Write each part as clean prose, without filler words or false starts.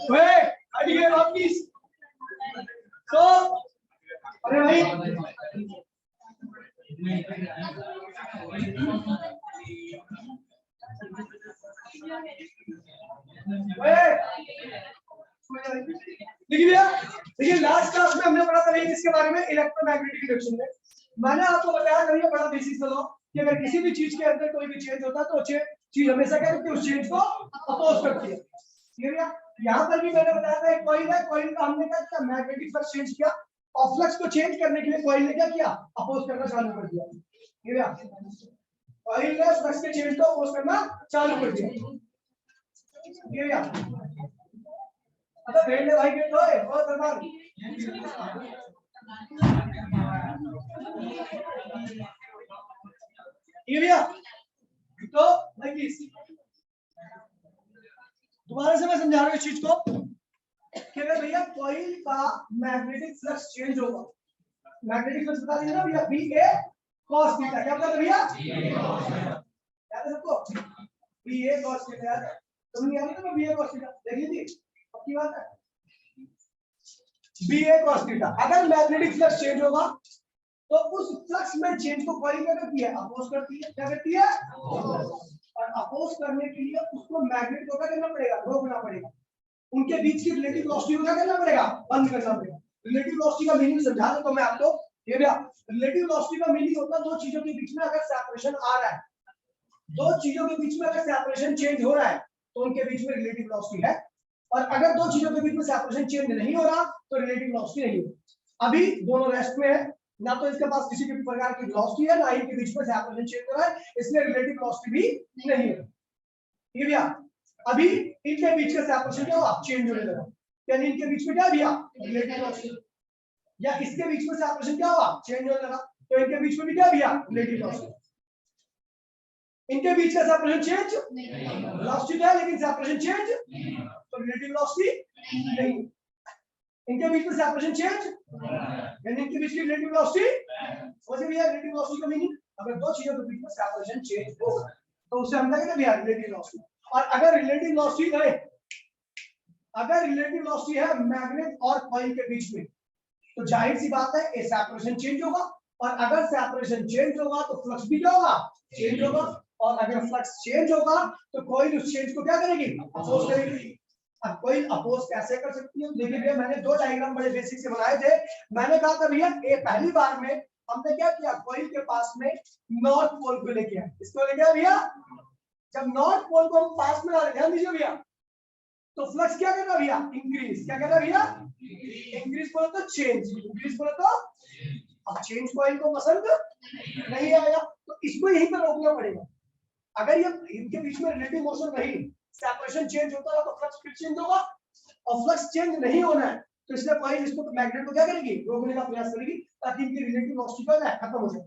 वापिस तो अरे भाई देखिए भैया, देखिए लास्ट क्लास में हमने पढ़ा था इसके बारे में इलेक्ट्रोमैग्नेटिक इंडक्शन में। मैंने आपको बताया था ये बड़ा बेसिक था कि अगर किसी भी चीज के अंदर कोई भी चेंज होता है तो चीज हमेशा क्या करती है, उस चेंज को अपोज करती है। ठीक है भैया, यहाँ पर भी मैंने बताया था एक कॉइल है, कॉइल का हमने क्या किया, मैग्नेटिक फ्लक्स चेंज किया और फ्लक्स को चेंज करने के लिए कॉइल ने क्या किया, अपोज करना चालू कर दिया। ठीक है भैया, कॉइल ने फ्लक्स के चेंज को अपोज करना चालू कर दिया। ठीक है भैया, अच्छा भेड़ भाई गेट होए और दरबार ये भैया तो दोबारा से मैं समझा रहा हूँ इस चीज को कि अगर भैया कॉइल का मैग्नेटिक फ्लक्स चेंज होगा, मैग्नेटिक फ्लक्स बता दीजिए ना भैया, बी ए कॉस थीटा, क्या बता भैया, याद है सबको, बी ए कॉस थीटा, तुम नहीं याद है बी ए कॉस थीटा, देखिए थी पक्की बात है, बी ए कॉस थीटा। अगर मैग्नेटिक फ्लक्स चेंज होगा तो उस फ्लक्स में चेंज को कॉइल क्या करती है, अपोज करती है, क्या करती है, और अपोज करने के लिए उसको मैग्नेट को क्या करना पड़ेगा, रोकना पड़ेगा, उनके बीच की रिलेटिव वेलोसिटी को क्या करना पड़ेगा, बंद करना पड़ेगा। रिलेटिव वेलोसिटी का मीनिंग समझा दो तो मैं आपको, ये भैया रिलेटिव वेलोसिटी का मीनिंग होता है दो चीजों के बीच में अगर सेपरेशन आ रहा है, दो चीजों के बीच में अगर सेपरेशन चेंज हो रहा है तो उनके बीच में रिलेटिव वेलोसिटी है, और अगर दो चीजों के बीच में सेपरेशन चेंज नहीं हो रहा तो रिलेटिव वेलोसिटी नहीं है। अभी दोनों रेस्ट में है, ना तो इसके पास किसी भी प्रकार की वेलोसिटी है, ना इनके बीच में सेपरेशन चेंज हो रहा है, इसलिए रिलेटिव वेलोसिटी भी नहीं है। ठीक है भैया, अभी इनके बीच का सेपरेशन क्या हुआ, चेंज होने लगा, यानी इनके बीच में क्या भैया, रिलेटिव वेलोसिटी, या इसके बीच में सेपरेशन क्या हुआ, चेंज होने लगा, तो इनके बीच में भी क्या भैया, रिलेटिव वेलोसिटी। इनके बीच का सेपरेशन चेंज वेलोसिटी है लेकिन सेपरेशन चेंज, तो रिलेटिव वेलोसिटी नहीं। इनके बीच में सेपरेशन चेंज, यानी इनके बीच की रिलेटिव वेलोसिटी, समझ भैया रिलेटिव वेलोसिटी का मीनिंग, अगर दो चीजों के बीच में सेपरेशन चेंज हो तो उसे हम कहते हैं भैया रिलेटिव वेलोसिटी। और अगर रिलेटिव वेलोसिटी है, अगर रिलेटिव वेलोसिटी है मैग्नेट और कॉइल के बीच में, तो जाहिर सी बात है ये सेपरेशन चेंज होगा, और अगर सेपरेशन चेंज होगा तो फ्लक्स भी क्या होगा, चेंज होगा, और अगर फ्लक्स चेंज होगा तो कॉइल उस चेंज को क्या करेगी, अपोज करेगी। अब कॉइल अपोज कैसे कर सकती है, देखिए भैया मैंने दो डायग्राम बड़े बेसिक से बनाए थे। मैंने कहा था भैया ये पहली बार में हमने क्या किया, कॉइल के पास में नॉर्थ पोल को लेके आए, इसको लेके आए भैया, जब नॉर्थ पोल को हम पास में ला रहे, ध्यान दीजिए भैया, तो फ्लक्स क्या कर रहा भैया, इंक्रीज, क्या कर रहा भैया, इंक्रीज बोलो तो चेंज, इंक्रीज बोलो तो, अब चेंज कॉइल को पसंद नहीं आया तो इसको यहीं पर रोकना पड़ेगा। अगर ये इनके बीच में रिलेटिव मोशन रही, सेपरेशन चेंज होता है तो फ्लक्स फिर चेंज होगा, और फ्लक्स चेंज नहीं होना है तो इसलिए कॉइल इसको मैग्नेट को क्या करेगी, रोकने का प्रयास करेगी ताकि इनकी रिलेटिव वेलोसिटी का खत्म हो जाए।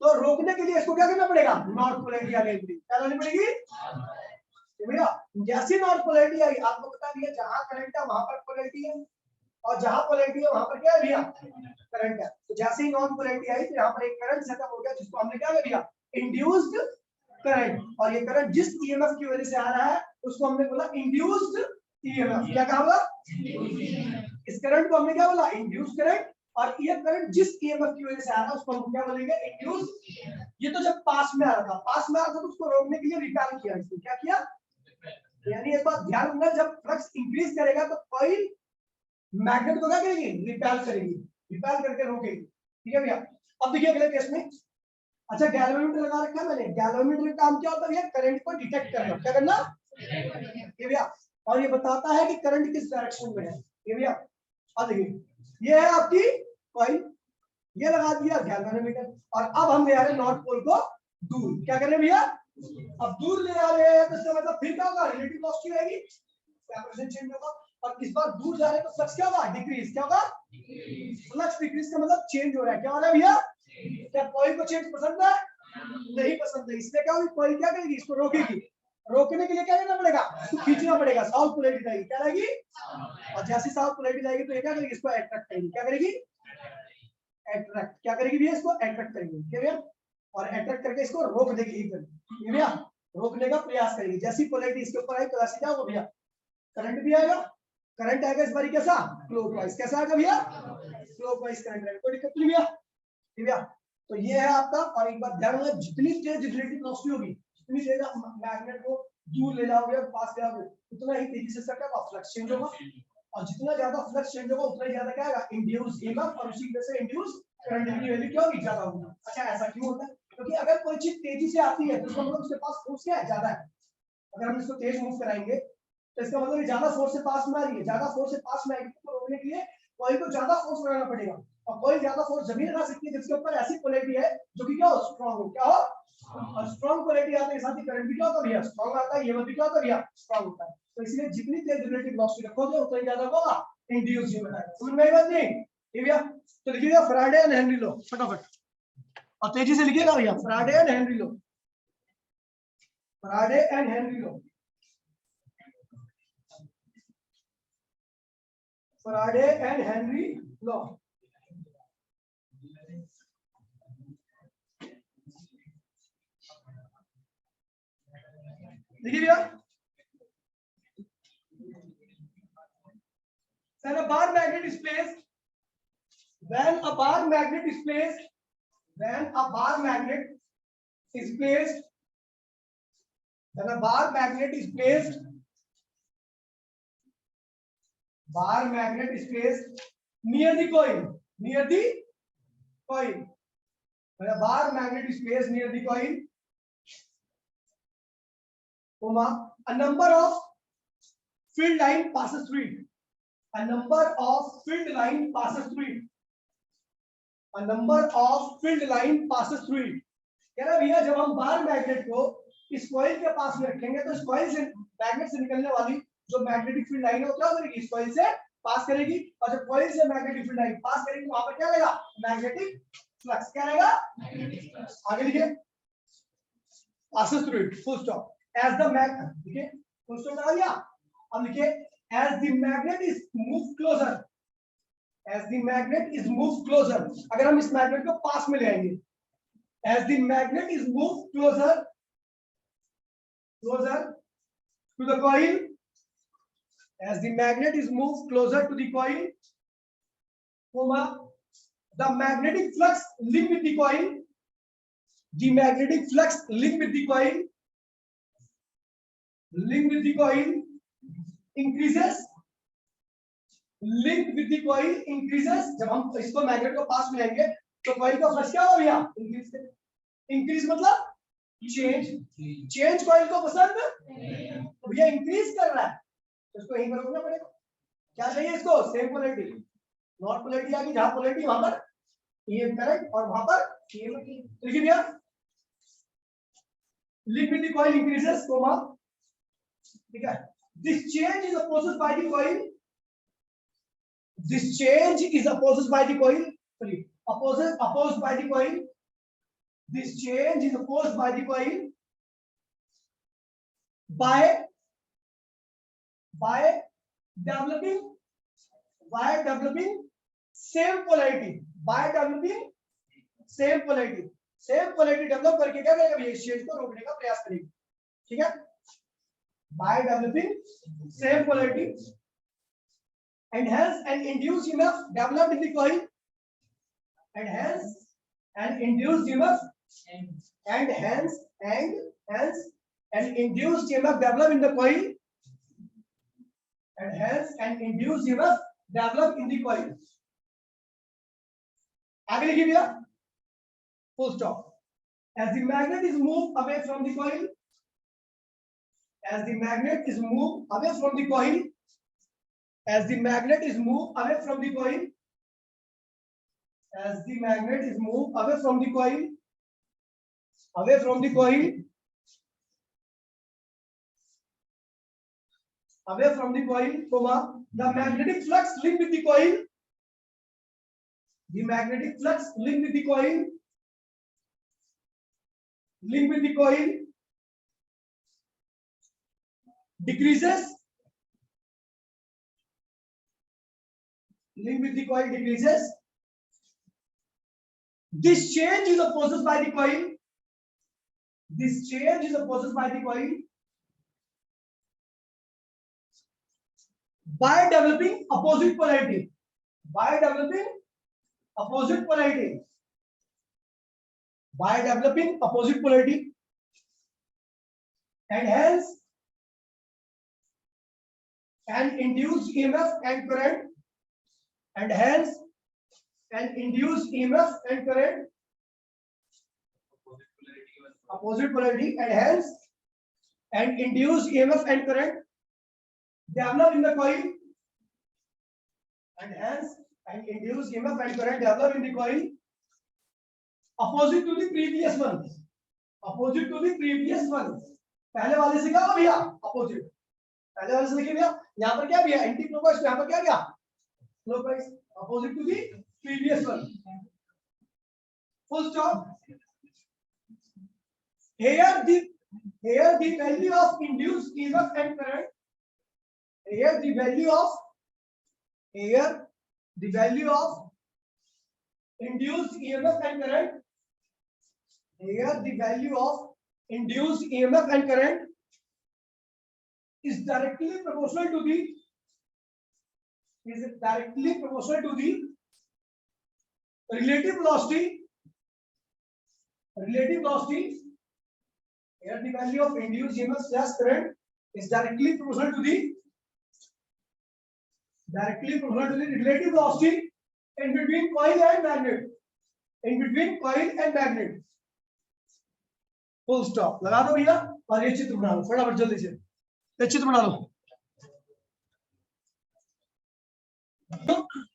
तो रोकने के लिए इसको क्या करना पड़ेगा, नॉर्थ पोलैरिटी आ गई, क्या करनी पड़ेगी भैया, जैसी नॉर्थ पोलैरिटी आई, आपको पता है जहां करंट है वहां पर पोलैरिटी है, और जहां पोलैरिटी है वहां पर क्या है भैया, करंट है। तो जैसे ही नॉर्थ पोलैरिटी आई तो यहाँ पर एक करंट सेटअप हो गया जिसको हमने क्या कर दिया, इंड्यूस्ड करंट, और ये करंट जिस ईएमएफ की वजह से आ रहा है उसको हमने बोला इंड्यूस्ड ईएमएफ, क्या कहा बोला, इस करंट को हमने क्या बोला, इंड्यूस्ड करंट, और ये करंट जिस ईएमएफ की वजह से आ रहा है उसको हम क्या बोलेंगे, इंड्यूस्ड। ये तो जब पास में आ रहा था, पास में आ रहा था तो उसको रोकने के लिए रिपेल किया, इसको क्या किया, यानी एक बात ध्यान रखना, जब फ्लक्स इंक्रीज करेगा तो कॉइल मैग्नेट को क्या करेगी, रिपेल करेगी, रिपेल करके रोकेगी। ठीक है भैया, अब देखिए अगले केस में, अच्छा गैल्वेनोमीटर लगा रखा है मैंने, गैल्वेनोमीटर का काम क्या होता है भैया, करंट को डिटेक्ट करना, क्या करना ये भैया, और ये बताता है कि करंट किस डायरेक्शन में है। ये भैया अब देखिए ये है आपकी कॉइल, ये लगा दिया गैल्वेनोमीटर, और अब हम ले आ रहे हैं नॉर्थ पोल को दूर, क्या कर रहे हैं भैया, अब दूर ले आ रहे हैं तो इसका मतलब फिर क्या होगा, रिलेटिव वेलोसिटी रहेगी, सेपरेशन चेंज होगा, और इस बार दूर जा रहे हैं तो फ्लक्स क्या होगा, डिक्रीज, क्या होगा, फ्लक्स डिक्रीज का मतलब चेंज हो रहा है, क्या हो रहा है भैया, क्या कॉइल को चेंज पसंद है, नहीं पसंद है, इसलिए क्या होगी, कॉइल क्या करेगी, इसको रोकेगी, रोकने के लिए क्या करना पड़ेगा, इसको खींचना पड़ेगा, साउथ पोलैरिटी रहेगी, क्या रहेगी, और जैसे साउथ पोलैरिटी रहेगी तो ये क्या करेगी, इसको अट्रैक्ट करेगी, क्या करेगी, अट्रैक्ट, क्या करेगी भैया, इसको अट्रैक्ट करेगी, क्या भैया, और अट्रैक्ट करके इसको रोक देगी, ये भैया रोकने का प्रयास करेगी, जैसी पोलैरिटी इसके ऊपर आई तो वैसे क्या होगा भैया, करंट भी आएगा, करंट आएगा इस बारी कैसा, क्लॉकवाइज। कैसा आएगा भैया, क्लॉकवाइज करंट आएगा। कोई दिक्कत नहीं भैया, ठीक है। तो ये है आपका। और एक बार ध्यान रखना, जितनी तेज रिलेटिव वेलोसिटी होगी, जितनी तेज आप मैग्नेट को दूर ले जाओगे, पास ले जाओगे, उतना ही तेजी से इसका फ्लक्स चेंज होगा। और जितना ज्यादा फ्लक्स चेंज होगा, उतना ही ज्यादा क्या आएगा, इंड्यूस ईएमएफ, और उसी वजह से इंड्यूस करंट की वैल्यू क्या होगी, ज्यादा होगी। अच्छा, ऐसा क्यों होता है? क्योंकि अगर कोई चीज तेजी से आती है तो इसका मतलब उसके पास फोर्स क्या है, ज्यादा है। अगर हम इसको तेज मूव कराएंगे तो इसका मतलब ज्यादा फोर्स से पास में आ रही है। ज्यादा फोर्स से पास में आएगी तो रोकने के लिए कॉइल को ज्यादा फोर्स लगाना पड़ेगा। और कॉइल ज्यादा फोर्स जमीन लगा सकती है जिसके ऊपर ऐसी क्वालिटी है जो कि क्या हो, स्ट्रांग हो। क्या हो, और स्ट्रांग क्वालिटी आने के साथ ही करंट भी क्या होता है भैया, स्ट्रांग आता है। ये भी क्या होता है भैया, स्ट्रांग होता है। तो इसलिए जितनी तेज रिलेटिव वेलोसिटी रखोगे उतना ही ज्यादा होगा इंड्यूस ईएमएफ। समझ में आई बात नहीं? ये भैया तो लिखिएगा फैराडे एंड हेनरी लॉ फटाफट, और तेजी से लिखिएगा भैया, Faraday and Henry law, Faraday and Henry law, Faraday and Henry law. देखिए भैया, when a bar magnet is placed, when a bar magnet is placed, when a bar magnet is placed, when a bar magnet is placed, bar magnet is placed near the coil, near the coil. When a bar magnet is placed near the coil, a number of field line passes through it. A number of field line passes through it. A number of field line passes through it. कह रहा भैया, जब हम bar magnet को इस coil के पास में रखेंगे तो इस कॉइल से, मैग्नेट से निकलने वाली जो मैग्नेटिक फील्ड लाइन है वो क्या करेगी, इस कॉइल से पास करेगी। और जब कॉइल से मैग्नेटिक फील्ड लाइन पास करेगी वहां पर क्या रहेगा, मैग्नेटिक फ्लक्स। क्या रहेगा, आगे लिखिए, passes through it, full stop. As the magnet, देखिए full stop लगा दिया। अब लिखिए, as the magnet is moved closer, as the magnet is moved closer, अगर हम इस मैग्नेट को पास में ले आएंगे, as the magnet is moved closer to the coil, as the magnet is moved closer to the coil, the magnetic flux linked with the coil, the magnetic flux linked with the coil, linked with the coil increases, linked with the coil increases। जब हम इसको magnet को पास में लाएंगे तो coil का flux क्या होगा भैया, इंक्रीज मतलब चेंज। चेंज कॉइल को पसंद तो भैया इंक्रीज कर रहा है तो इसको यहीं पर रोकना पड़ेगा। क्या चाहिए इसको, सेम पोलैरिटी। नॉट पोलैरिटी आ गई, जहां पोलैरिटी वहां पर ईएम करंट और वहां पर ईएम। देखिए भैया, link with the coil increases, ठीक है। This change is opposed by the coil, this change is opposed by the coil, sorry, opposed by the coil, this change is opposed by the coil by developing same polarity, by developing same polarity, same polarity develop करके क्या करेगा भैया, इस change को रोकने का प्रयास करेगी। ठीक है, by developing same polarity and hence an induced EMF developed in the coil, and hence an induced EMF, and hence an induced EMF developed in the coil, and hence an induced EMF developed in the coil. आगे लिखिए भैया, full stop. As the magnet is moved away from the coil, as the magnet is moved away from the coil, as the magnet is moved away from the coil, as the magnet is moved away from the coil, away from the coil, away from the coil, the magnetic flux linked with the coil, the magnetic flux linked with the coil, linked with the coil decreases, link with the coil decreases. This change is opposed by the coil. This change is opposed by the coil by developing opposite polarity, by developing opposite polarity, by developing opposite polarity, and hence an induced EMF and current, and hence an induced EMF and current, opposite polarity, and hence an induced EMF and current develop in the coil, and hence an induced EMF and current develop in the coil opposite to the previous one, opposite to the previous one. पहले वाले से क्या हुआ भैया? Opposite. पहले वाले से देखिए भैया, यहाँ पर क्या भैया? एंटी क्लॉकवाइज, यहाँ पर क्या गया? Clockwise. Opposite to the previous one. Full stop. Here the value of induced EMF and current. Here the value of induced EMF and current. Here the value of induced EMF and current is directly proportional to the relative velocity. Here the value of induced EMF slash current is directly proportional to the relative velocity in between coil and magnet. Full stop. लगा दो भैया और ये चित्र बना लो फटाफट जल्दी से. ये चित्र बना लो.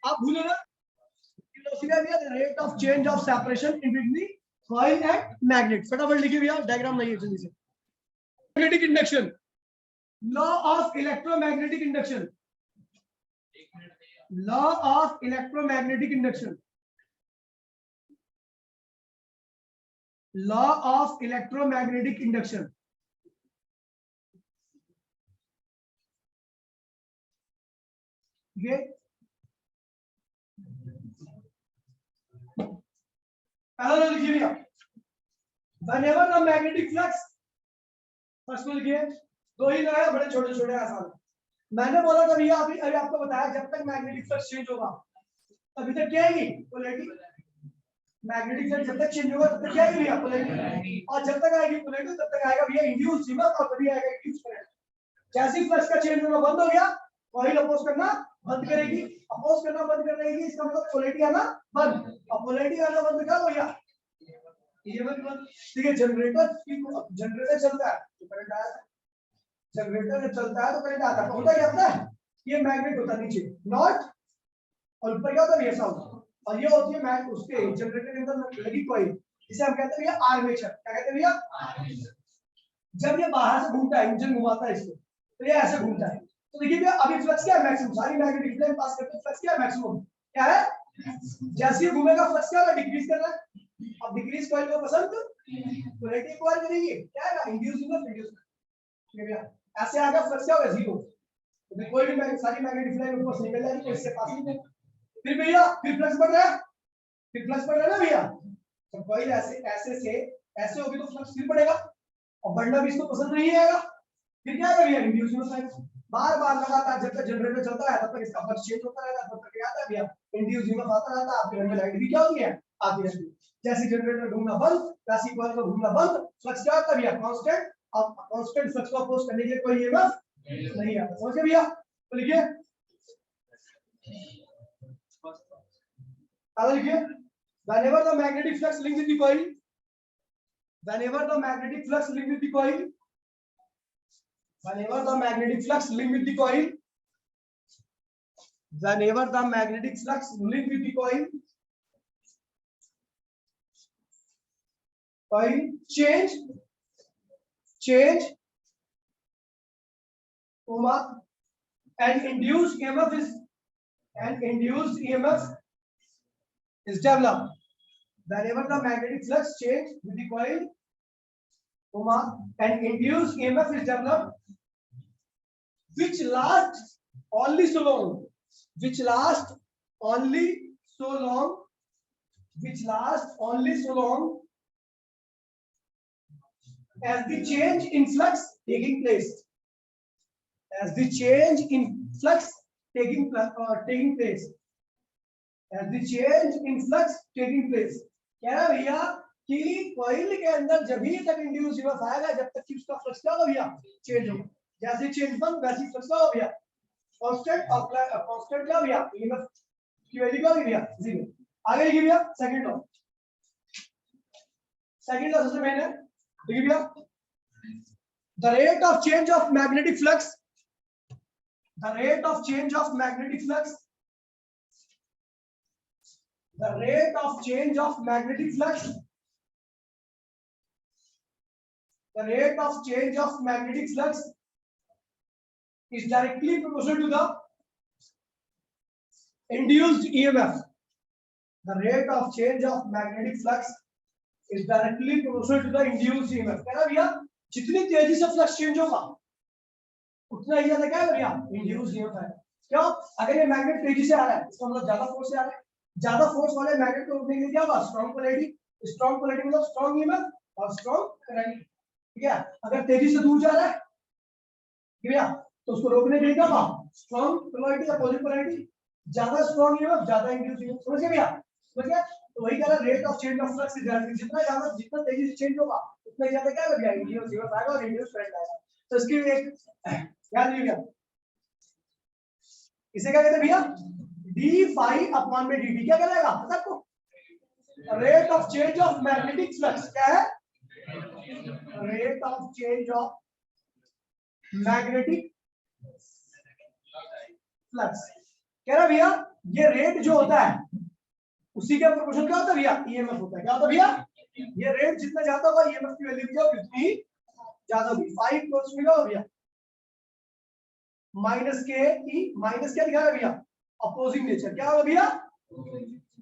आप भूलो ना rate of change of separation in between coil and magnet. फटाफट लिखिए भैया, डायग्राम नहीं है जल्दी से. Magnetic induction, law of electromagnetic induction, law of electromagnetic induction, law of electromagnetic induction. Okay, पहला लिखिए भैया. Whenever the magnetic flux, first को लिखिए. दो ही लगाया, बड़े छोटे छोटे आसान. मैंने बोला था भैया अभी आपको बताया जब तक मैग्नेटिक फ्लक्स चेंज होगा अभी तक क्या आएगी? पोलैरिटी. मैग्नेटिक फ्लक्स जब तक चेंज होगा तब तक क्या आएगी भैया? पोलैरिटी. और जब तक आएगी पोलैरिटी तब तक आएगा भैया इंड्यूस्ड EMF और तभी आएगा इंड्यूस्ड करंट. जैसे ही फ्लक्स का चेंज होना बंद हो गया कॉइल अपोज करना बंद करेगी. अपोज करना बंद कर देगी इसका मतलब पोलैरिटी आना बंद. और पोलैरिटी आना बंद क्या हो गया? EMF बंद. ठीक है. जनरेटर चलता है तो करंट आया. जनरेटर चलता है तो करंट आता है. होता क्या होता है? ये मैग्नेट होता है नीचे नॉट और ऊपर क्या होता है भैया? साउथ. और ये होती है मैग उसके जनरेटर के अंदर लगी कॉइल जिसे हम कहते हैं भैया आर्मेचर. क्या कहते हैं भैया? आर्मेचर. जब ये बाहर से घूमता है, इंजन घुमाता है इसको, तो ये ऐसे घूमता है. तो देखिए भैया अभी फ्लक्स क्या है? मैक्सिमम. सारी मैग्नेटिक फ्लक्स पास करते हैं फ्लक्स क्या है? मैक्सिमम. क्या है? जैसे ही घूमेगा फ्लक्स क्या होगा? डिक्रीज कर रहा है. अब डिक्रीज कॉइल को पसंद पोलैरिटी एक्वायर करेगी. क्या है? Induce induce. ठीक है भैया. ऐसे आगे फ्लक्स क्या होगा? जीरो. तो कोई भी सारी मैग्नेटिक फ्लक्स ऊपर से निकल जाएगी तो इससे पास नहीं. फिर भैया फिर फ्लक्स बढ़ रहा है ना भैया. तो कॉइल ऐसे से ऐसे होगी तो फ्लक्स फिर बढ़ेगा और बढ़ना भी इसको पसंद नहीं आएगा. फिर क्या आएगा भैया? Induce EMF. बार लगातार जब तक जनरेटर चलता है तब तक इसका फ्लक्स चेंज होता रहेगा. तब तक क्या आता है भैया? इंड्यूस EMF आता रहता है. आपके घर में लाइट भी क्या होती है? आती रहती है. जैसे जनरेटर घूमना बंद वैसे कॉइल का घूमना बंद. फ्लक्स क्या होता है भैया? कांस्टेंट. अब कांस्टेंट फ्लक्स को अपोज करने के लिए कोई EMF नहीं आता. समझ गए भैया? तो लिखिए whenever the magnetic flux linked with the coil, whenever the magnetic flux linked with the coil, whenever the magnetic flux linked with the coil, whenever the magnetic flux linked with the coil change and induced EMF is developed. Whenever the magnetic flux change with the coil, and induced EMF is developed, which lasts only so long, which lasts only so long as the change in flux taking place, as the change in flux taking place, as the change in flux taking place. कह रहा भैया कि coil के अंदर जब भी तक induce EMF आएगा जब तक कि उसका फ्लक्स क्या होगा भैया, चेंज होगा। जैसे चेंज बन वैसे फ्लक्स क्या होगा भैया, कांस्टेंट। और कांस्टेंट क्या भैया, ईएमएफ की वैल्यू क्या होगी भैया, 0। आगे लिखिए भैया सेकंड लॉ। सेकंड लॉ सबसे मेन है, लिखिए भैया the rate of change of magnetic flux, the rate of change of magnetic flux, the rate of change of magnetic flux, the rate of change of magnetic flux is directly proportional to the induced EMF. The rate of change of magnetic flux is directly proportional to the induced EMF. कह रहा भैया जितनी तेजी से flux change होगा उतना ही ज्यादा क्या है भैया, इंड्यूस्ड ईएमएफ है। क्यों, अगर ये मैग्नेट तेजी से आ रहा है इसका मतलब ज्यादा फोर्स से आ रहा है, ज्यादा फोर्स वाले मैग्नेट को रोकने के लिए क्या होगा, स्ट्रांग पोलैरिटी। स्ट्रांग पोलैरिटी मतलब स्ट्रांग ईएमएफ और स्ट्रांग करंट, ठीक है। अगर तेजी से दूर जा रहा है भैया तो उसको रोकने के लिए क्या होगा, स्ट्रांग पोलैरिटी या पॉजिटिव पोलैरिटी। ज्यादा स्ट्रांग ईएमएफ ज्यादा इंड्यूस्ड ईएमएफ, समझ गए भैया, समझ गए। तो वही कह रहा rate of change of flux जितना ज्यादा जितना तेजी से चेंज होगा उतना ज्यादा क्या हो जाएगा, इंड्यूस्ड ईएमएफ आएगा और इंड्यूस्ड करंट आएगा। तो इसकी एक याद रखिएगा, इसे क्या कहते हैं भैया, डी फाई अपॉन में डी टी। क्या कहलाएगा पता आपको, rate of change of magnetic flux. क्या है, rate of change of magnetic flux. कह रहा भैया ये रेट जो होता है उसी के प्रोपोर्शनल क्या होता है भैया, ईएमएफ होता है। क्या होता है भैया, ये रेट जितना ज्यादा होगा ईएमएफ की वैल्यू क्या होगी उतनी ज्यादा होगी। 5 प्लस में क्या हो भैया, माइनस के ई, माइनस क्या दिखा रहा है भैया, अपोजिंग नेचर। क्या होगा भैया,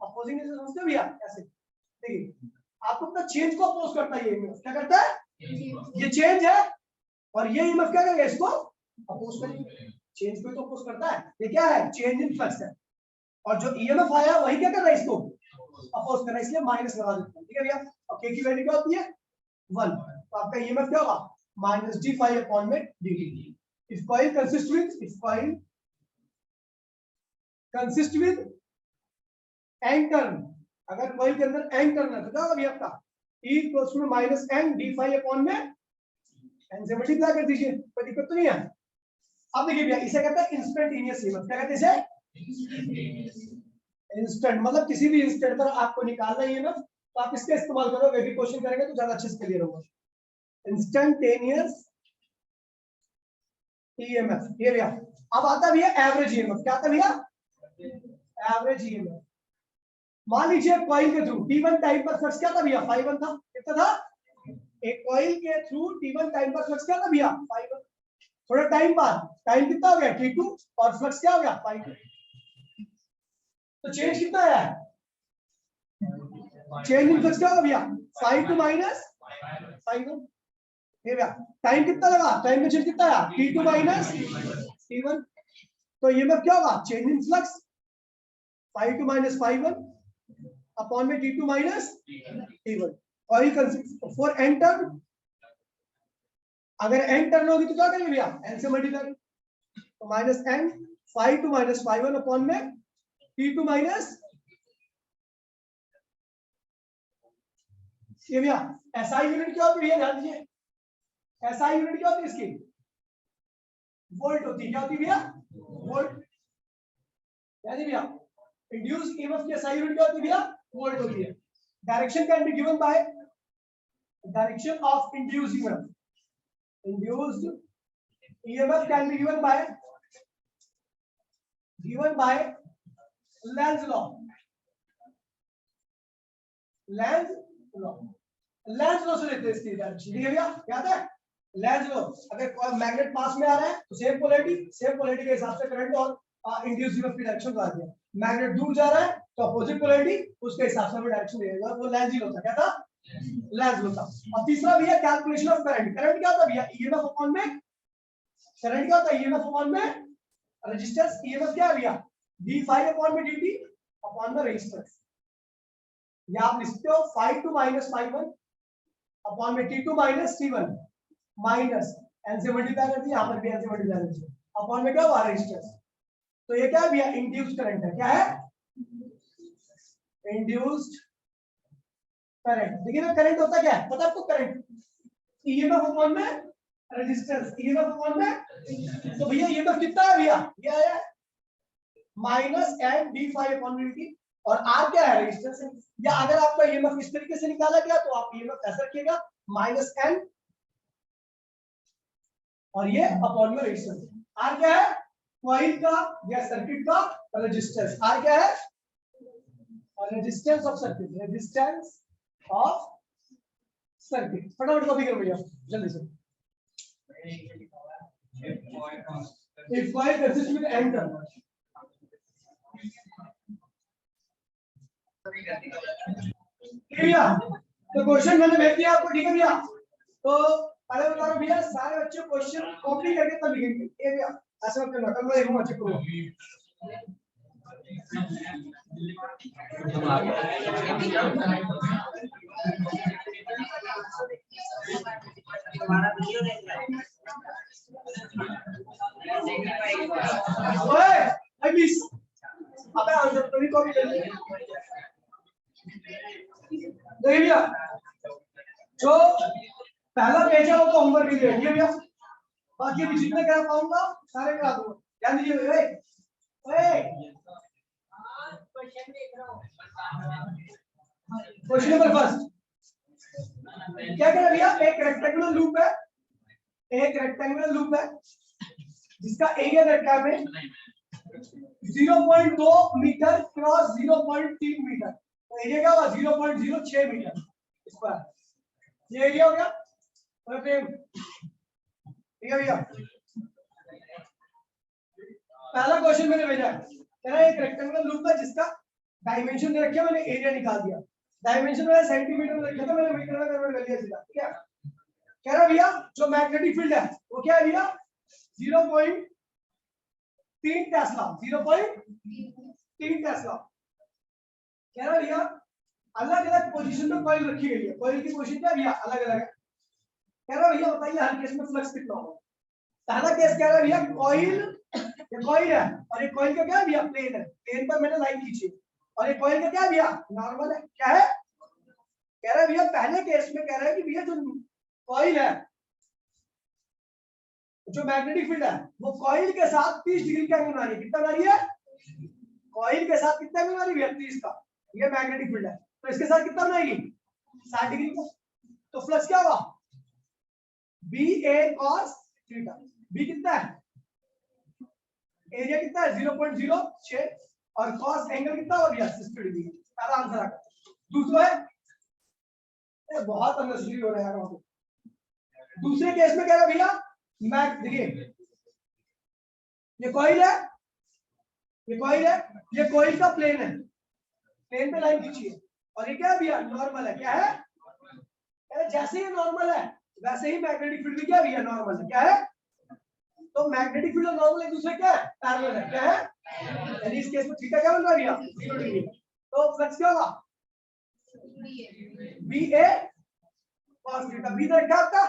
अपोजिंग नेचर समझते हो भैया कैसे, देखिए आपको अपना चेंज को अपोज करता है, ये क्या करता है, ये चेंज है और ये ईएमएफ क्या करेगा, इसको अपोज करेगा। चेंज को तो अपोज करता है, ये क्या है, चेंज इन फ्लक्स है। और जो ईएमएफ आया वही क्या कर रहा है, इसको अपोज कर रहा है, इसलिए माइनस लगा देते हैं, ठीक है भैया। और के की वैल्यू क्या होती है 1, तो आपका ईएमएफ क्या होगा, माइनस डी फाई अपॉन में D T. If coil consists with n turn, अगर coil के अंदर n टर्न है तो क्या होगा भैया आपका E equals to minus n d phi upon में n से मल्टीप्लाई कर दीजिए, कोई दिक्कत तो नहीं है। अब देखिए भैया इसे कहते हैं इंस्टेंटेनियस ईएमएफ। क्या कहते हैं इसे, इंस्टेंट मतलब किसी भी इंस्टेंट पर आपको निकालना है ईएमएफ तो आप इसका इस्तेमाल करोगे, भी क्वेश्चन करेंगे तो ज्यादा अच्छे से क्लियर होगा। इंस्टेंटेनियस ईएमएफ, ये भैया। अब आता है भैया एवरेज ईएमएफ। क्या आता है भैया, एवरेज ईएमएफ। मान लीजिए कॉइल के थ्रू T1 टाइम पर फ्लक्स क्या था भैया, 5 था। कितना था, एक कॉइल के थ्रू T1 टाइम पर फ्लक्स क्या था भैया, 5। थोड़ा टाइम बाद टाइम कितना हो गया T2 और फ्लक्स क्या हो गया 5। तो चेंज कितना आया है, चेंज इन फ्लक्स क्या होगा भैया, 5 टू माइनस 5। टाइम कितना लगा, टाइम में चेंज कितना आया T2 माइनस T1। तो ये मतलब क्या होगा, change in flux 5 to minus 5 upon में T2 minus T1। Coil for n turn, अगर n टर्न होगी तो क्या करेंगे भैया, n से मल्टीप्लाई, तो minus n 5 to minus 5 upon में T2 माइनस, ये भैया एसआई यूनिट क्या होती है ध्यान दीजिए, एसआई यूनिट क्या होती है इसकी, वोल्ट होती है। क्या होती है भैया, वोल्ट। यानी भैया इंड्यूस्ड ईएमएफ की एसआई यूनिट क्या होती है भैया, वोल्ट होती है। Direction can be given by direction of induced EMF, induced EMF can be given by Lenz law. Lenz law से लेते हैं इसकी डायरेक्शन, ठीक है भैया, याद है लेंज लॉ। अगर मैग्नेट पास में आ रहा है तो सेम पोलैरिटी के हिसाब से करंट और इंड्यूस्ड ईएमएफ की डायरेक्शन बता दिया। मैग्नेट दूर जा रहा है तो अपोजिट पोलैरिटी उसके हिसाब से डायरेक्शन देगा, वो लेंज लॉ था। क्या था, लेंज लॉ था। और तीसरा भैया कैलकुलेशन ऑफ करंट। करंट क्या होता है भैया, ईएमएफ अपॉन में, करंट क्या होता है ईएमएफ अपॉन में रेजिस्टेंस। ईएमएफ क्या है भैया, d5 अपॉन में dt अपॉन में रेजिस्टेंस। या आप लिखते हो 5 टू माइनस 5 अपॉन में T2 minus T1 minus n से मल्टीप्लाई कर दिया, यहां पर भी n से मल्टीप्लाई कर दिया, अपॉन में क्या हुआ रेजिस्टेंस। तो ये क्या है भैया, इंड्यूस्ड करंट है। क्या है? Induced current. देखिए ना करंट होता क्या है, पता है आपको? करंट ईएमएफ अपॉन में रेजिस्टेंस, ईएमएफ अपॉन में। तो भैया ईएमएफ कितना है भैया, ये आया minus N d five upon dt, और आर क्या है, रेजिस्टेंस है। या अगर आपका ईएमएफ इस तरीके से निकाला गया तो आप ईएमएफ ऐसा रखिएगा माइनस एन और ये अपॉन में रेजिस्टेंस। आर क्या है, कॉइल का या सर्किट का रेजिस्टेंस। आर क्या है, resistance of circuit, resistance of circuit. फटाफट कॉपी करो भैया जल्दी से। If coil consists with n turns, भैया तो क्वेश्चन मैंने भेज दिया आपको, ठीक है भैया। तो अरे बता रहा भैया, सारे बच्चे क्वेश्चन कॉपी करके तब लिखेंगे। ये भैया ऐसा मत करना, कल मैं एक चेक करूंगा। अबे आंसर तो भी कॉपी कर ले। देखिए भैया, जो पहला पेज है वो तो होमवर्क भी है भैया, बाकी भी जितने करा पाऊंगा सारे करा दूंगा। ध्यान दीजिए। क्वेश्चन नंबर फर्स्ट क्या कह रहा भैया, एक रेक्टेंगुलर लूप है, एक रेक्टेंगुलर लूप है जिसका एरिया रखा है 0.2 मीटर क्रॉस 0.3 मीटर। तो एरिया क्या होगा, 0.06 मीटर स्क्वायर। ये एरिया हो गया। ठीक है भैया, पहला क्वेश्चन मैंने भेजा है, कह रहा है एक रेक्टेंगुलर लूप है जिसका डायमेंशन दे रखा है, मैंने एरिया निकाल दिया। डायमेंशन मैंने सेंटीमीटर में रखा था, मैंने मीटर में कन्वर्ट कर दिया सीधा। ठीक है, कह रहा भैया जो मैग्नेटिक फील्ड है वो क्या है भैया, 0.3 टेस्ला, 0.3 टेस्ला। कह रहा भैया अलग अलग पोजीशन में कॉइल रखी गई है, कॉइल की पोजीशन क्या भैया अलग अलग है। कह रहा भैया बताइए हर केस में फ्लक्स कितना होगा। पहला केस कह रहा भैया कॉइल, ये कॉइल है और ये कॉइल का क्या है भैया, प्लेन है, प्लेन पर मैंने लाइन खींची, और ये कॉइल का क्या है भैया, नॉर्मल है। क्या है, कह रहा है भैया पहले केस में कह रहा है कि भैया जो कॉइल है, जो मैग्नेटिक फील्ड है वो कॉइल के साथ 30 डिग्री का एंगल बना रही है। कितना बना रही है, कॉइल के साथ कितना एंगल बना रही है, 30 का। ये मैग्नेटिक फील्ड है, तो इसके साथ कितना बनाएगी, 60 डिग्री का। तो फ्लक्स क्या होगा, बी ए कॉस थीटा। बी कितना है, एरिया कितना है 0.06, और कॉस एंगल कितना हो गया 60 डिग्री। पहला आंसर आ गया। दूसरा है, बहुत अननेसेसरी हो रहा है। दूसरे केस में कह रहा भैया मैग, देखिए ये कॉइल है, ये कॉइल है, ये कॉइल का प्लेन है, प्लेन पे लाइन खींचिए, और ये क्या है भैया, नॉर्मल है। क्या है, जैसे ही नॉर्मल है वैसे ही मैग्नेटिक फील्ड भी क्या भैया, नॉर्मल है। क्या है, तो मैग्नेटिक फील्ड और नॉर्मल एक दूसरे क्या है, पैरेलल है। क्या है, यानी इस केस में थीटा क्या बन रहा है भैया, 0 डिग्री। तो फ्लक्स क्या होगा, बी ए कॉस थीटा। बी रखा आपका,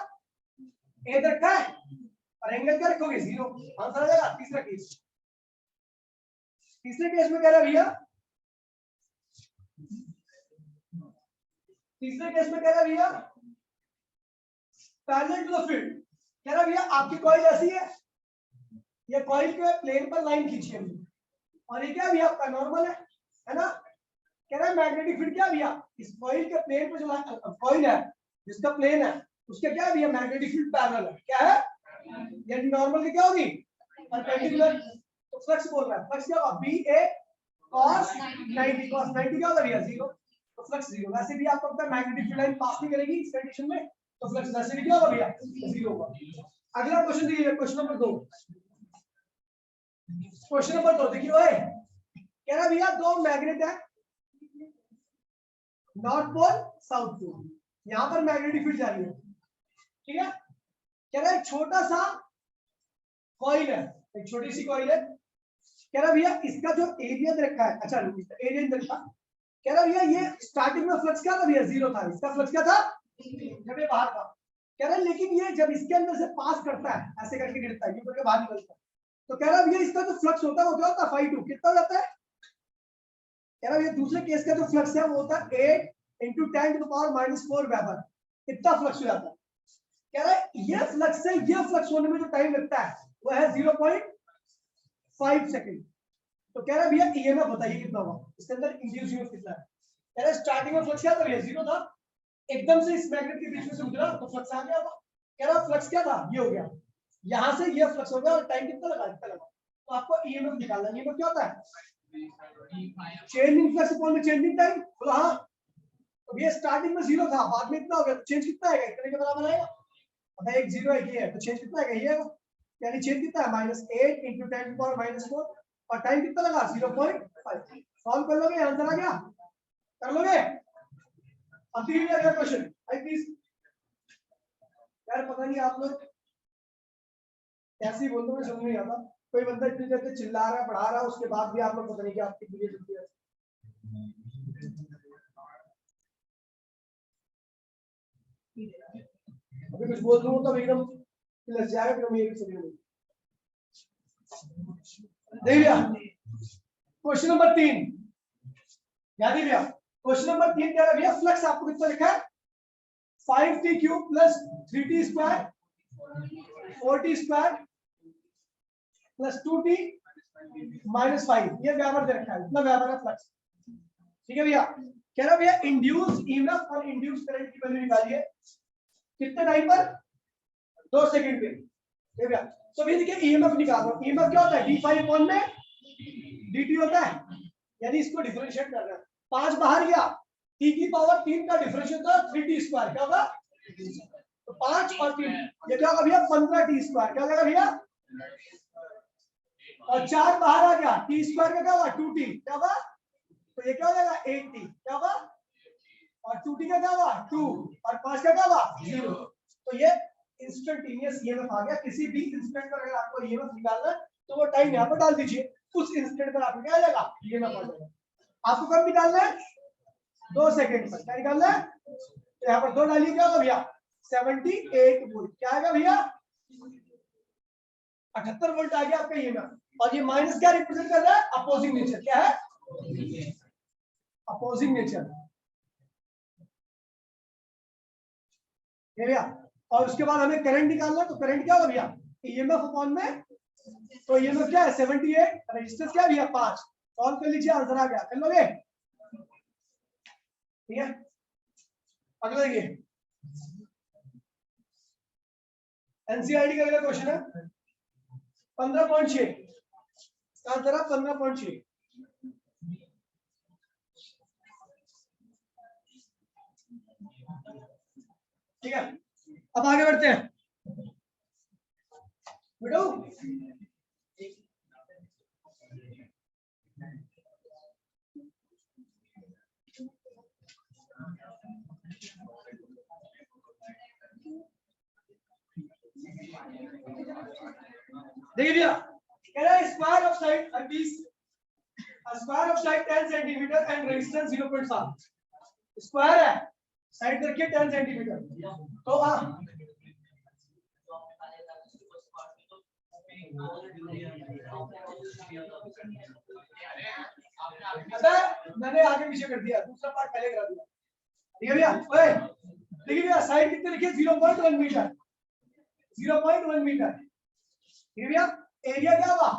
ए रखा है, और एंगल क्या रखोगे, 0। आंसर आ जाएगा। तीसरा केस, तीसरे केस में कह रहा है भैया, तीसरे केस में कह रहा है भैया पैरेलल टू द फील्ड। कह रहा भैया आपकी कॉइल ऐसी है, ये कॉइल के प्लेन पर लाइन खींचिए, और ये क्या भैया आपका नॉर्मल है ना। कह रहा है मैग्नेटिक फील्ड क्या भैया, इस कॉइल के प्लेन पर जो कॉइल है जिसका प्लेन है उसके क्या भैया, मैग्नेटिक फील्ड पैरेलल है। क्या है, यानी नॉर्मल की क्या होगी, परपेंडिकुलर। तो फ्लक्स बोल रहा है, फ्लक्स क्या होगा, बी ए cos 90, cos 90 क्या होगा भैया, 0। तो फ्लक्स 0। वैसे भी आपको पता है मैग्नेटिक फील्ड लाइन पास नहीं करेगी इस कंडीशन में, तो फ्लक्स वैसे भी क्या होगा भैया, 0 होगा। अगला क्वेश्चन देखिए, क्वेश्चन नंबर 2। क्वेश्चन नंबर 2 देखिए, ओए कह रहा भैया दो मैग्नेट है, नॉर्थ पोल साउथ पोल, यहां पर मैग्नेटिक फील्ड जा रही है। ठीक है, कह रहा है छोटा सा कॉइल है, एक छोटी सी कॉइल है। कह रहा भैया इसका जो एरिया रखा है, अच्छा एरिया नहीं रखा, कह रहा भैया ये स्टार्टिंग में फ्लक्स क्या था भैया, 0 था। इसका फ्लक्स क्या था, जब ये बाहर था। कह रहा है लेकिन ये जब इसके अंदर से पास करता है, ऐसे करके गिरता है, ये करके बाहर निकलता है, तो कह रहा भैया इसका जो फ्लक्स होता है वो क्या होता है phi 2 कितना हो जाता है। कह रहा भैया दूसरे केस का जो फ्लक्स है वो होता है 8 into 10 to the power -4 weber, इतना फ्लक्स हो जाता है। कह रहा है ये फ्लक्स से ये फ्लक्स होने में जो टाइम लगता है वो है 0.5 सेकंड। तो कह रहा है भैया ईएमएफ बताइए कितना होगा, इसके अंदर इंड्यूस ईएमएफ कितना है। कह रहा है स्टार्टिंग में फ्लक्स क्या था भैया 0 था, एकदम से इस मैग्नेट के बीच में से गुजरा तो फ्लक्स आ गया था। कह रहा फ्लक्स क्या था ये हो गया, यहां से ये फ्लक्स हो गया और टाइम कितना लगा, इतना लगा। तो आपको ईएमएफ निकालना है। ईएमएफ क्या होता है changing flux upon changing time. बोला हां, तो ये स्टार्टिंग में 0 था, बाद में इतना हो गया, तो चेंज कितना आएगा, इतने के बराबर आएगा। अब एक 0 है ये है तो चेंज कितना आएगा, ये आएगा। यानी चेंज कितना है -8 × 10⁻⁻4 और टाइम कितना लगा 0.5। सॉल्व कर लोगे, आंसर आ गया, कर लोगे। अब देखिए अगला क्वेश्चन आई प्लीज। यार पता नहीं आप लोग कैसे बोलते हो समझ नहीं आता, कोई बंदा इतनी देर से चिल्ला रहा है पढ़ा रहा है उसके बाद भी आप लोग पता नहीं कि आपकी वीडियो चलती है। अभी कुछ बोल दूं तो एकदम लग जाएगा कि मेरी समझ नहीं। देखिए क्वेश्चन नंबर 3 याद है भैया। क्वेश्चन नंबर 3 क्या है भैया, फ्लक्स आपको कितना लिखा है 5t³ + 3t² 4t² + 2t - 5 ये वेबर दे रखा है, इतना वेबर है फ्लक्स। ठीक है भैया। कह रहा भैया इंड्यूस ईएमएफ और इंड्यूस करंट की वैल्यू निकालिए कितने टाइम पर, 2 सेकंड पे। ठीक है भैया। तो भैया देखिए ईएमएफ निकाल रहा हूं, ईएमएफ क्या होता है d∅ में dt होता है, यानी इसको डिफरेंशिएट करना है। 5 बाहर गया, t की पावर 3 का डिफरेंशिएट था 3t² क्या होगा, तो 5 और 3 ये क्या होगा भैया 15t²। क्या होगा भैया, और 4 बाहर आ गया, t² का क्या होगा 2t क्या होगा, तो ये क्या हो जाएगा 8t क्या होगा, और 2t का क्या होगा 2 और 5 का क्या होगा 0। तो ये इंस्टेंटेनियस ईएमएफ आ गया। किसी भी इंस्टेंट पर अगर आपको ईएमएफ निकालना है तो वो टाइम यहाँ पर डाल दीजिए, उस इंस्टेंट पर आपको क्या आ जाएगा ईएमएफ आ जाएगा। आपको कब निकालना है 2 सेकंड पर, क्या निकालना है, तो यहाँ पर 2 डालिए क्या होगा भैया 78 वोल्ट। क्या आएगा भैया 78 वोल्ट आ गया आपका ईएमएफ। और ये माइनस क्या रिप्रेजेंट कर रहा है, अपोजिंग नेचर। क्या है अपोजिंग नेचर भैया। और उसके बाद हमें करंट निकालना है, तो करंट क्या होगा भैया ईएमएफ अपॉन में, तो ईएमएफ क्या है 78, रेजिस्टेंस क्या है भैया 5। सॉल्व कर लीजिए, आंसर आ गया, कर लोगे। ठीक है अगला देखिए एनसीईआरटी का अगला क्वेश्चन है 15.6 का आंसर है 15.6। ठीक है अब आगे बढ़ते हैं बेटो। देखिए भैया कह रहा है square of side 20, square of side 10 centimetre and resistance 0.7। Square है, साइड रखिए 10 सेंटीमीटर। तो मैंने आगे पीछे कर दिया, दूसरा पार्ट पहले करा दिया। ठीक है भैया ओए देखिए भैया साइड कितने लिखिए 0.1 मीटर, 0.1 मीटर। ठीक है भैया एरिया क्या होगा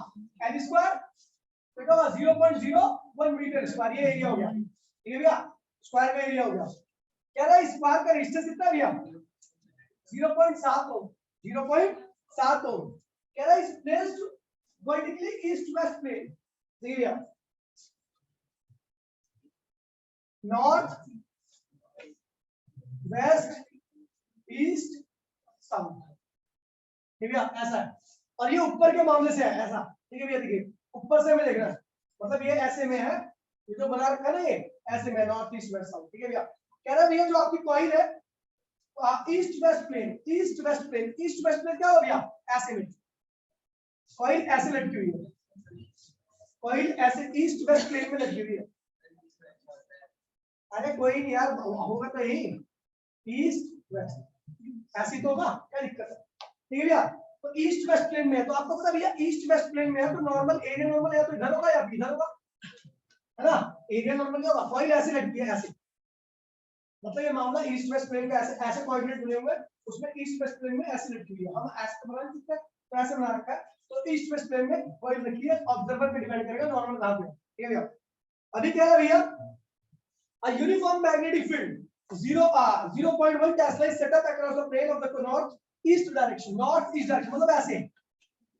एल स्क्वायर, तो क्या होगा 0.01 मीटर स्क्वायर, ये एरिया हो गया। ठीक है भैया स्क्वायर का एरिया हो गया। कह रहा है स्क्वायर का रेजिस्टेंस कितना भैया 0.7 ओम, 0.7 ओम। कह रहा है is placed vertically east west plane. देखिए भैया नॉर्थ वेस्ट ईस्ट साउथ। ठीक है ऐसा है, और ये ऊपर के मामले से है ऐसा। ठीक है भैया देखिए ऊपर से हमें देख रहा है, मतलब ये ऐसे में है, ये जो बना रखा है ना ये ऐसे में नॉर्थ ईस्ट वेस्ट साउथ। ठीक है भैया कह रहा है भैया जो आपकी कॉइल है east west plane, east west plane, east west plane क्या हो गया ऐसे में, कॉइल ऐसे लटकी हुई है, कॉइल ऐसे ईस्ट वेस्ट प्लेन में लटकी हुई है। अरे कोई नहीं यार होगा तो यही ईस्ट वेस्ट, ऐसी तो होगा क्या दिक्कत है। ठीक है भैया तो ईस्ट वेस्ट प्लेन में है, तो आपको पता भैया ईस्ट वेस्ट प्लेन में है तो नॉर्मल एरिया नॉर्मल है तो इधर होगा या इधर होगा, है ना। एरिया नॉर्मल क्या होगा, कॉइल ऐसे लटकी है ऐसे, मतलब ये मामला ईस्ट वेस्ट प्लेन का ऐसे ऐसे कोऑर्डिनेट बने हुए हैं, उसमें ईस्ट वेस्ट प्लेन में ऐसे लटकी हुई है, हम ऐसे बना सकते हैं तो ऐसे बना रखा है, तो ईस्ट वेस्ट प्लेन में कॉइल रखी है, ऑब्जर्वर पे डिपेंड करेगा नॉर्मल कहां पे है, ठीक है भैया। अभी क्या है भैया, a uniform magnetic field 0.1 Tesla is set up across the plane of the north east direction, north east direction मतलब ऐसे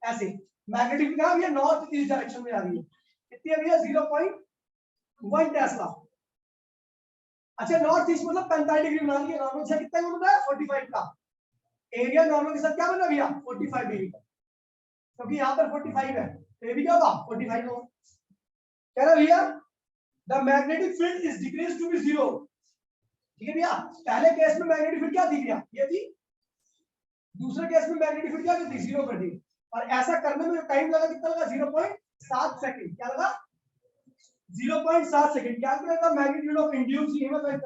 ऐसे मैग्नेटिक क्या है, नॉर्थ ईस्ट डायरेक्शन में आ रही है, कितनी है भैया 0.1 टेस्ला। अच्छा नॉर्थ ईस्ट मतलब 45 डिग्री बना लिया, नॉर्मल से कितना बन रहा है 45 का, एरिया नॉर्मल के साथ क्या बना भैया 45 डिग्री का, क्योंकि यहाँ पर 45 है तो ये भी क्या होगा 45 होगा। कह रहा भैया the magnetic field is decrease to be 0, ठीक है भैया। पहले केस में मैग्नेटिक फील्ड क्या थी भैया, ये थी, दूसरे केस में मैग्नेटिक फील्ड क्या थी 0 कर दी, और ऐसा करने में टाइम लगा कितना लगा 0.7 सेकंड, क्या लगा 0.7 second. Calculate the magnitude of induced EMF and current